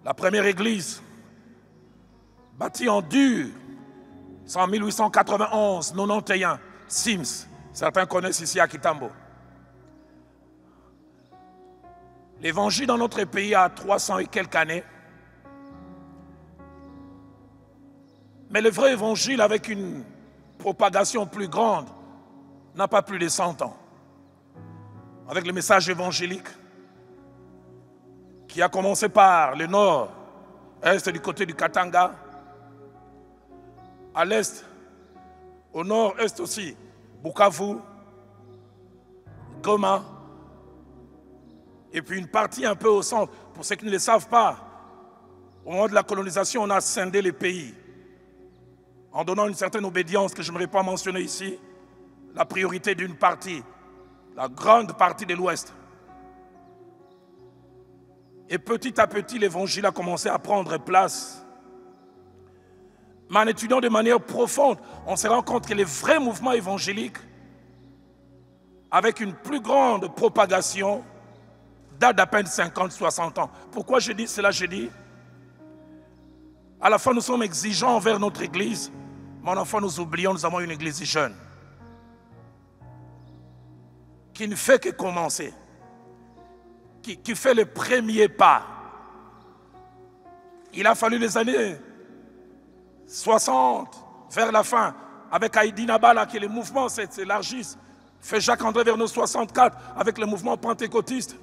La première église bâtie en dur, c'est en 1891, 91, Sims. Certains connaissent ici à Kitambo. L'évangile dans notre pays a 300 et quelques années. Mais le vrai évangile avec une propagation plus grande n'a pas plus de 100 ans. Avec le message évangélique qui a commencé par le nord, est du côté du Katanga, à l'est, au nord-est aussi, Bukavu, Goma, et puis une partie un peu au centre. Pour ceux qui ne le savent pas, au moment de la colonisation, on a scindé les pays en donnant une certaine obédience que je n'aimerais pas mentionner ici, la priorité d'une partie, la grande partie de l'Ouest. Et petit à petit, l'évangile a commencé à prendre place. Mais en étudiant de manière profonde, on se rend compte que les vrais mouvements évangéliques, avec une plus grande propagation, datent d'à peine 50-60 ans. Pourquoi je dis cela? Je dis, à la fois nous sommes exigeants envers notre église, mais à la fois nous oublions, nous avons une église jeune, qui ne fait que commencer, qui fait le premier pas. Il a fallu les années 60, vers la fin, avec Haïdi Nabala, que les mouvements s'élargissent. Fait Jacques-André Verneau 64, avec le mouvement pentecôtiste.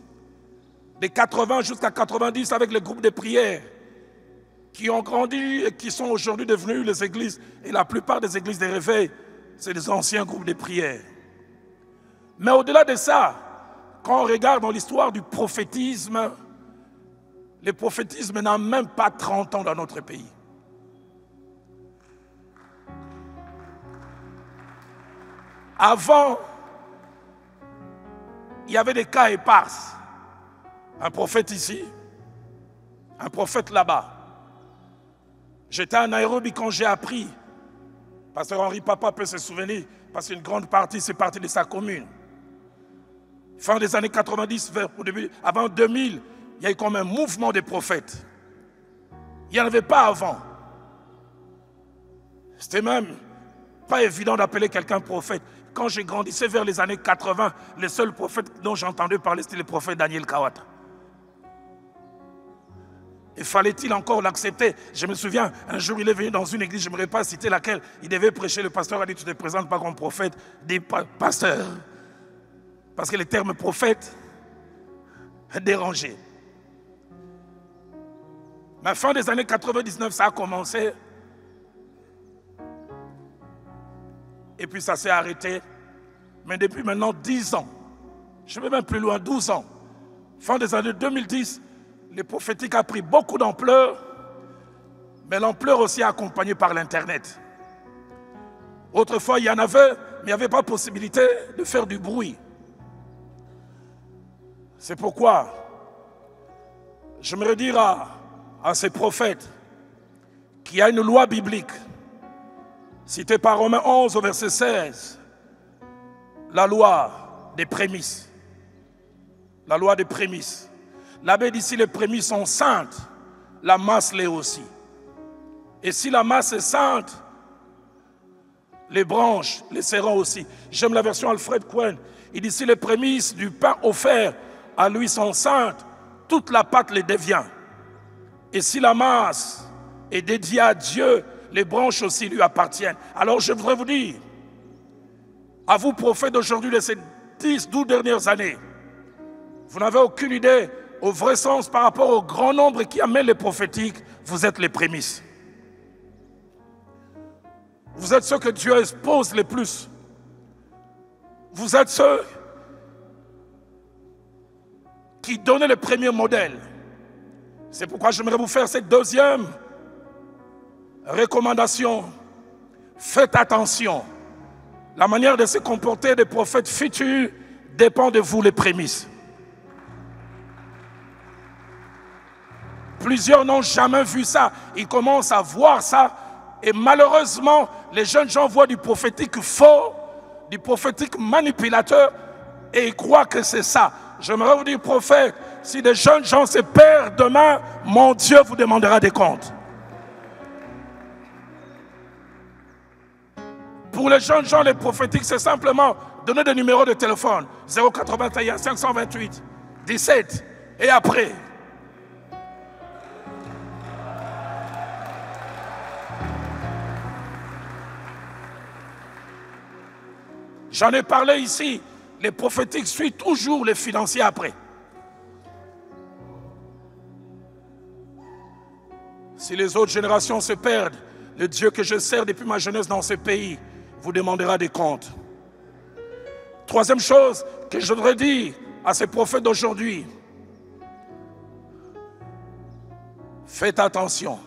Des 80 jusqu'à 90, avec les groupes de prière, qui ont grandi et qui sont aujourd'hui devenus les églises. Et la plupart des églises de réveil, c'est des anciens groupes de prière. Mais au-delà de ça, quand on regarde dans l'histoire du prophétisme, le prophétisme n'a même pas 30 ans dans notre pays. Avant, il y avait des cas épars. Un prophète ici, un prophète là-bas. J'étais à Nairobi quand j'ai appris, Pasteur Henri Papa peut se souvenir, parce qu'une grande partie, c'est partie de sa commune. Fin des années 90, au début, avant 2000, il y a eu comme un mouvement des prophètes. Il n'y en avait pas avant. C'était même pas évident d'appeler quelqu'un prophète. Quand j'ai grandissé vers les années 80, le seul prophète dont j'entendais parler, c'était le prophète Daniel Kawata. Et fallait-il encore l'accepter? Je me souviens, un jour il est venu dans une église, je ne me pas citer laquelle, il devait prêcher, le pasteur a dit, tu ne te présentes pas comme prophète, dis pasteur. Parce que le terme prophète est dérangé. Mais à la fin des années 99, ça a commencé. Et puis ça s'est arrêté. Mais depuis maintenant 10 ans, je vais même plus loin, 12 ans, fin des années 2010, le prophétique a pris beaucoup d'ampleur, mais l'ampleur aussi accompagnée par l'Internet. Autrefois, il y en avait, mais il n'y avait pas possibilité de faire du bruit. C'est pourquoi j'aimerais dire à ces prophètes qu'il y a une loi biblique, citée par Romains 11 au verset 16, la loi des prémices. La loi des prémices. L'abbé dit si les prémices sont saintes, la masse l'est aussi. Et si la masse est sainte, les branches les seront aussi. J'aime la version Alfred Cohen. Il dit si les prémices du pain offert à lui sont saintes, toute la pâte les devient. Et si la masse est dédiée à Dieu, les branches aussi lui appartiennent. Alors je voudrais vous dire, à vous prophètes d'aujourd'hui de ces 10-12 dernières années, vous n'avez aucune idée au vrai sens par rapport au grand nombre qui amène les prophétiques, vous êtes les prémices. Vous êtes ceux que Dieu expose le plus. Vous êtes ceux qui donnent le premier modèle. C'est pourquoi j'aimerais vous faire cette deuxième recommandation. Faites attention. La manière de se comporter des prophètes futurs dépend de vous les prémices. Plusieurs n'ont jamais vu ça. Ils commencent à voir ça. Et malheureusement, les jeunes gens voient du prophétique faux, du prophétique manipulateur, et ils croient que c'est ça. J'aimerais vous dire, prophète, si des jeunes gens se perdent demain, mon Dieu vous demandera des comptes. Pour les jeunes gens, les prophétiques, c'est simplement donner des numéros de téléphone. 081 528 17. Et après. J'en ai parlé ici. Les prophétiques suivent toujours les financiers après. Si les autres générations se perdent, le Dieu que je sers depuis ma jeunesse dans ce pays vous demandera des comptes. Troisième chose que je voudrais dire à ces prophètes d'aujourd'hui, faites attention.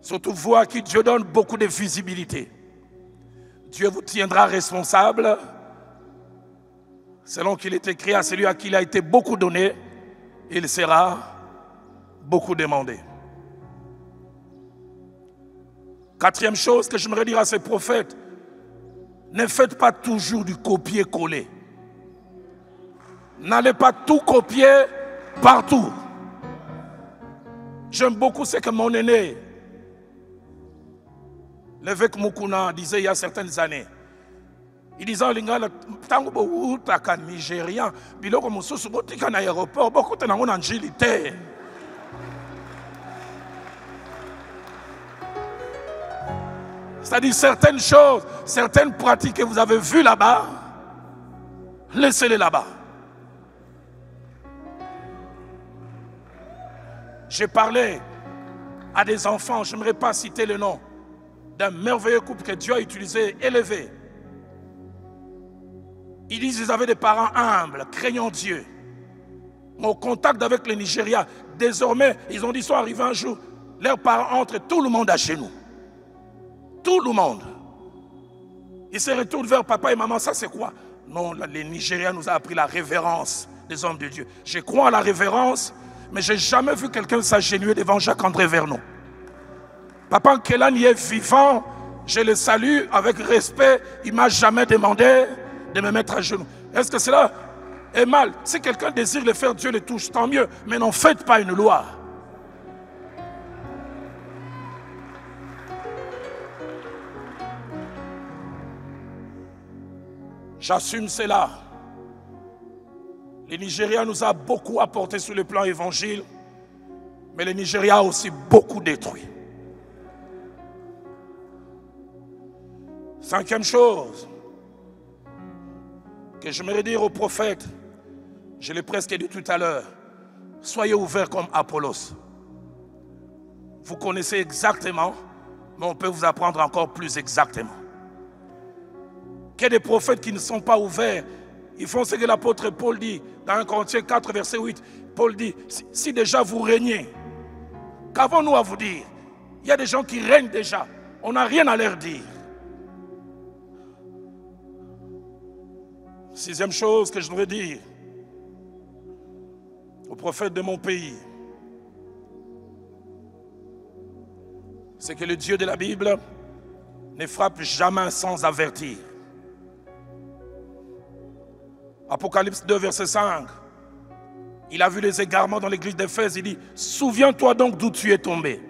Surtout vous à qui Dieu donne beaucoup de visibilité. Dieu vous tiendra responsable selon qu'il est écrit à celui à qui il a été beaucoup donné, il sera beaucoup demandé. Quatrième chose que j'aimerais dire à ces prophètes, ne faites pas toujours du copier-coller. N'allez pas tout copier partout. J'aime beaucoup ce que mon aîné, l'évêque Mukuna, disait il y a certaines années. Il disait en lingala, tango bo utaka Nigérian, biloko mususu botika na aéroport, bokuta na ngona ngilité. C'est-à-dire certaines choses, certaines pratiques que vous avez vues là-bas, laissez-les là-bas. J'ai parlé à des enfants, je n'aimerais pas citer le nom, d'un merveilleux couple que Dieu a utilisé, élevé. Ils disent qu'ils avaient des parents humbles, craignant Dieu. Mon contact avec le Nigeria, désormais, ils ont dit, ils sont arrivés un jour, leurs parents entrent, tout le monde à genoux. Tout le monde. Ils se retournent vers papa et maman, ça c'est quoi? Non, les Nigériens nous ont appris la révérence des hommes de Dieu. Je crois à la révérence, mais je n'ai jamais vu quelqu'un s'agenouiller devant Jacques-André Vernon. Papa Nkelani est vivant, je le salue avec respect, il ne m'a jamais demandé de me mettre à genoux. Est-ce que cela est mal? Si quelqu'un désire le faire, Dieu le touche, tant mieux, mais n'en faites pas une loi. J'assume cela. Le Nigeria nous a beaucoup apporté sur le plan évangile, mais le Nigeria a aussi beaucoup détruit. Cinquième chose que j'aimerais dire aux prophètes, je l'ai presque dit tout à l'heure, soyez ouverts comme Apollos. Vous connaissez exactement, mais on peut vous apprendre encore plus exactement. Qu'il y ait des prophètes qui ne sont pas ouverts, ils font ce que l'apôtre Paul dit dans 1 Corinthiens 4, verset 8. Paul dit, si déjà vous régnez, qu'avons-nous à vous dire? Il y a des gens qui règnent déjà, on n'a rien à leur dire. Sixième chose que je voudrais dire aux prophètes de mon pays, c'est que le Dieu de la Bible ne frappe jamais sans avertir. Apocalypse 2, verset 5. Il a vu les égarements dans l'église d'Éphèse. Il dit, souviens-toi donc d'où tu es tombé.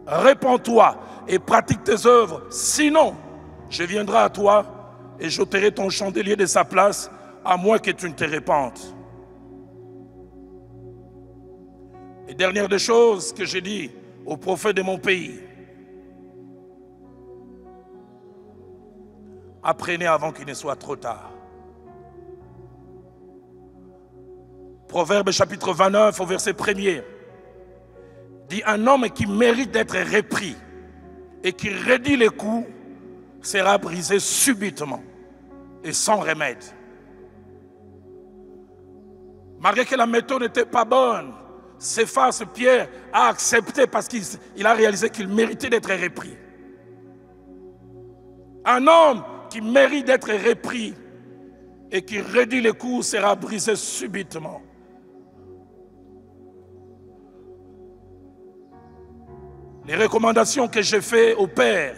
Répands-toi et pratique tes œuvres. Sinon, je viendrai à toi et j'ôterai ton chandelier de sa place, à moins que tu ne te répandes. Et dernière des choses que j'ai dit aux prophètes de mon pays. Apprenez avant qu'il ne soit trop tard. Proverbe chapitre 29 au verset 1er dit, un homme qui mérite d'être repris et qui raidit les coups sera brisé subitement et sans remède. Malgré que la méthode n'était pas bonne, Céphas, Pierre, a accepté parce qu'il a réalisé qu'il méritait d'être repris. Un homme qui mérite d'être repris et qui raidit les coups sera brisé subitement. Les recommandations que j'ai faites aux pères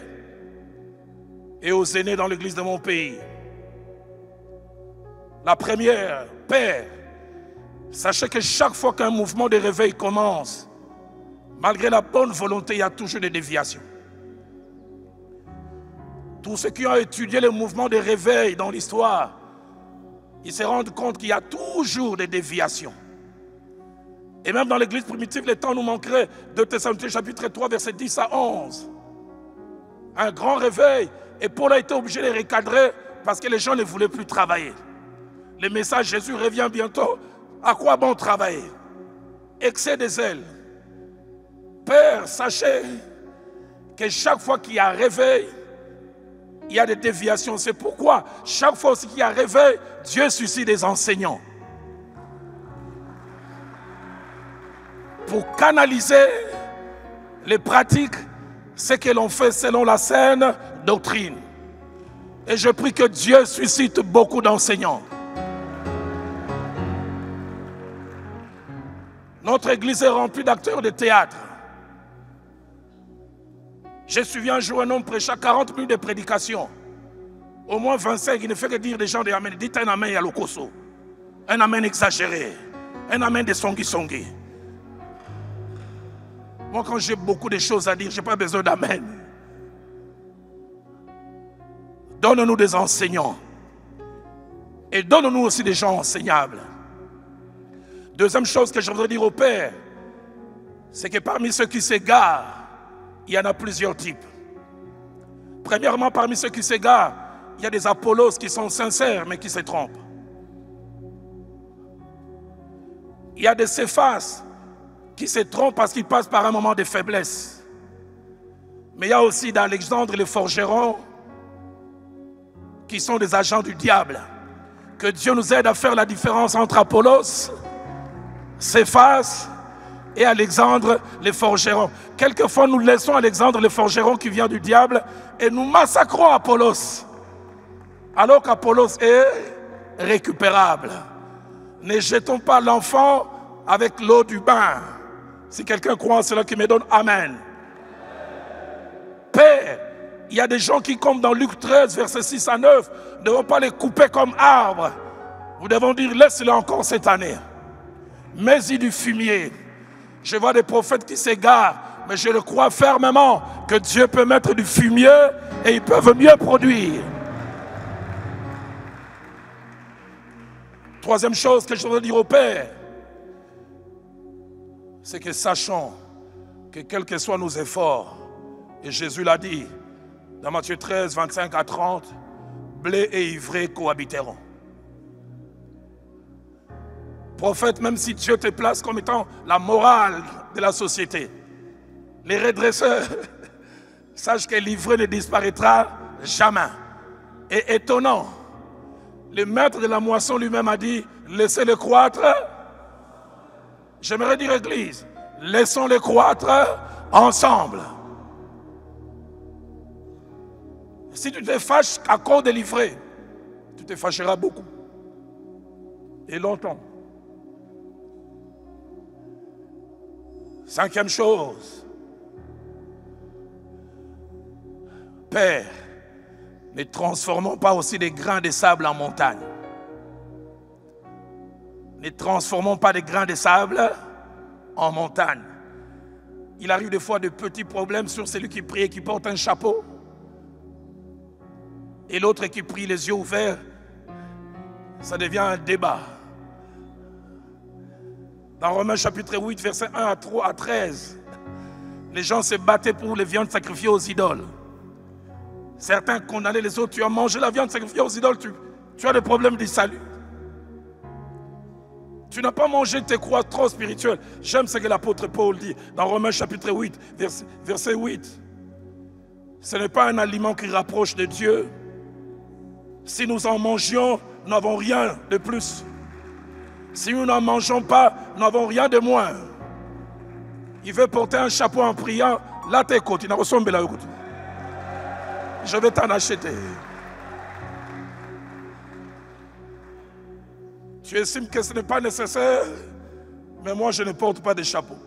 et aux aînés dans l'église de mon pays. La première, père, sachez que chaque fois qu'un mouvement de réveil commence, malgré la bonne volonté, il y a toujours des déviations. Tous ceux qui ont étudié le mouvement de réveil dans l'histoire, ils se rendent compte qu'il y a toujours des déviations. Et même dans l'église primitive, le temps nous manquerait. 2 Thessaloniciens chapitre 3, verset 10 à 11. Un grand réveil. Et Paul a été obligé de recadrer parce que les gens ne voulaient plus travailler. Le message Jésus revient bientôt. À quoi bon travailler? Excès de zèle. Père, sachez que chaque fois qu'il y a réveil, il y a des déviations. C'est pourquoi chaque fois qu'il y a réveil, Dieu suscite des enseignants. Pour canaliser les pratiques, ce que l'on fait selon la saine doctrine. Et je prie que Dieu suscite beaucoup d'enseignants. Notre église est remplie d'acteurs de théâtre. J'ai suivi un jour un homme prêcher 40 minutes de prédication. Au moins 25, il ne fait que dire des gens de amen. Dites un amen à l'okoso. Un amen exagéré. Un amen de songi-songi. Moi, quand j'ai beaucoup de choses à dire, je n'ai pas besoin d'amen. Donne-nous des enseignants. Et donne-nous aussi des gens enseignables. Deuxième chose que je voudrais dire au Père, c'est que parmi ceux qui s'égarent, il y en a plusieurs types. Premièrement, parmi ceux qui s'égarent, il y a des Apollos qui sont sincères mais qui se trompent. Il y a des Céphas qui se trompent parce qu'ils passent par un moment de faiblesse. Mais il y a aussi d'Alexandre les forgerons qui sont des agents du diable. Que Dieu nous aide à faire la différence entre Apollos, Céphas et Alexandre les forgerons. Quelquefois nous laissons Alexandre les forgerons qui vient du diable et nous massacrons Apollos. Alors qu'Apollos est récupérable. Ne jetons pas l'enfant avec l'eau du bain. Si quelqu'un croit en cela, qui me donne Amen. Père, il y a des gens qui, comme dans Luc 13, versets 6 à 9, ne devons pas les couper comme arbres. Nous devons dire, laisse-le encore cette année. Mets-y du fumier. Je vois des prophètes qui s'égarent, mais je le crois fermement que Dieu peut mettre du fumier et ils peuvent mieux produire. Troisième chose que je voudrais dire au Père, c'est que sachons que quels que soient nos efforts, et Jésus l'a dit dans Matthieu 13, 25 à 30, blé et ivraie cohabiteront. Prophète, même si Dieu te place comme étant la morale de la société, les redresseurs, sache que l'ivraie ne disparaîtra jamais. Et étonnant, le maître de la moisson lui-même a dit, laissez-le croître. J'aimerais dire Église, laissons-les croître ensemble. Si tu te fâches à cause de l'ivraie, tu te fâcheras beaucoup. Et longtemps. Cinquième chose. Père, ne transformons pas aussi des grains de sable en montagne. Ne transformons pas des grains de sable en montagne. Il arrive des fois de petits problèmes sur celui qui prie et qui porte un chapeau. Et l'autre qui prie les yeux ouverts. Ça devient un débat. Dans Romains chapitre 8, versets 1 à 13, les gens se battaient pour les viandes sacrifiées aux idoles. Certains condamnaient les autres. Tu as mangé la viande sacrifiée aux idoles, tu as des problèmes de salut. Tu n'as pas mangé tes croix trop spirituelles. J'aime ce que l'apôtre Paul dit dans Romains chapitre 8, verset 8. Ce n'est pas un aliment qui rapproche de Dieu. Si nous en mangions, nous n'avons rien de plus. Si nous n'en mangeons pas, nous n'avons rien de moins. Il veut porter un chapeau en priant. Là, t'écoutes. Je vais t'en acheter. Tu estimes que ce n'est pas nécessaire, mais moi je ne porte pas de chapeau.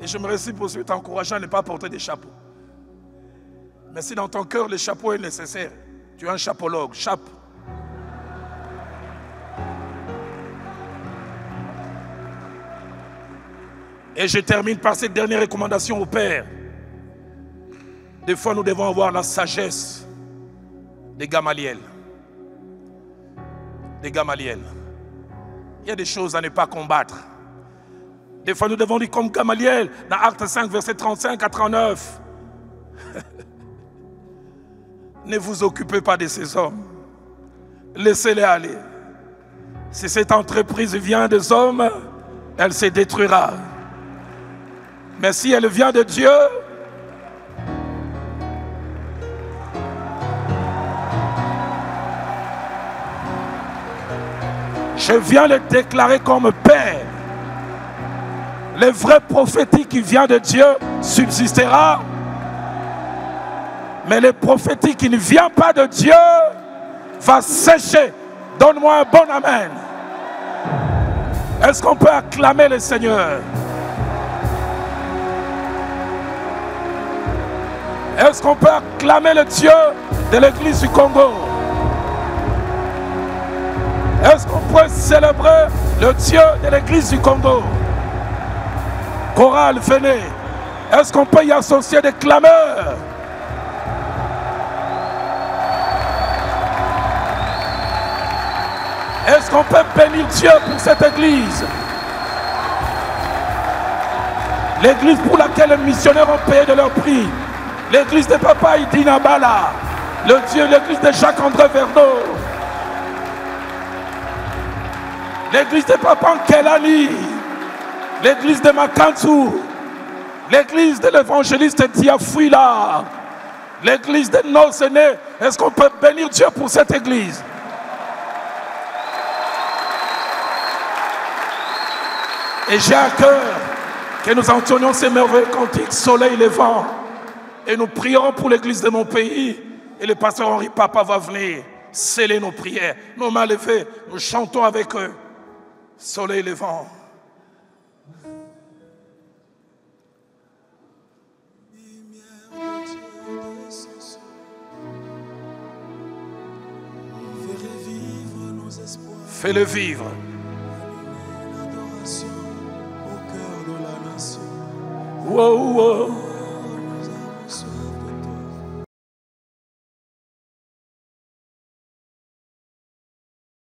Et je me récite pour ceux t'encourageant à ne pas porter de chapeau. Mais si dans ton cœur le chapeau est nécessaire, tu es un chapologue, chape. Et je termine par cette dernière recommandation au Père. Des fois, nous devons avoir la sagesse de Gamaliel. De Gamaliel. Il y a des choses à ne pas combattre. Des fois, nous devons dire comme Gamaliel, dans Actes 5, verset 35 à 39. Ne vous occupez pas de ces hommes. Laissez-les aller. Si cette entreprise vient des hommes, elle se détruira. Mais si elle vient de Dieu, je viens le déclarer comme Père. Le vrai prophétique qui vient de Dieu subsistera. Mais le prophétique qui ne vient pas de Dieu va sécher. Donne-moi un bon amen. Est-ce qu'on peut acclamer le Seigneur? Est-ce qu'on peut acclamer le Dieu de l'église du Congo? Est-ce qu'on peut célébrer le Dieu de l'église du Congo? Chorale, venez. Est-ce qu'on peut y associer des clameurs? Est-ce qu'on peut bénir Dieu pour cette église? L'église pour laquelle les missionnaires ont payé de leur prix. l'église de Papa Idina Bala, l'église de Jacques-André Verneau, l'église de Papa Nkelani, l'église de Makantou, l'église de l'évangéliste Diafouila, l'église de nos aînés. Est-ce qu'on peut bénir Dieu pour cette église? Et j'ai à cœur que nous entonnions ces merveilleux cantiques, soleil levant. Et nous prierons pour l'église de mon pays. Et le pasteur Henri Papa va venir sceller nos prières. Nos mains levées, nous chantons avec eux. Soleil levant. Fais-le vivre. L'adoration au cœur de la nation. Wow, wow.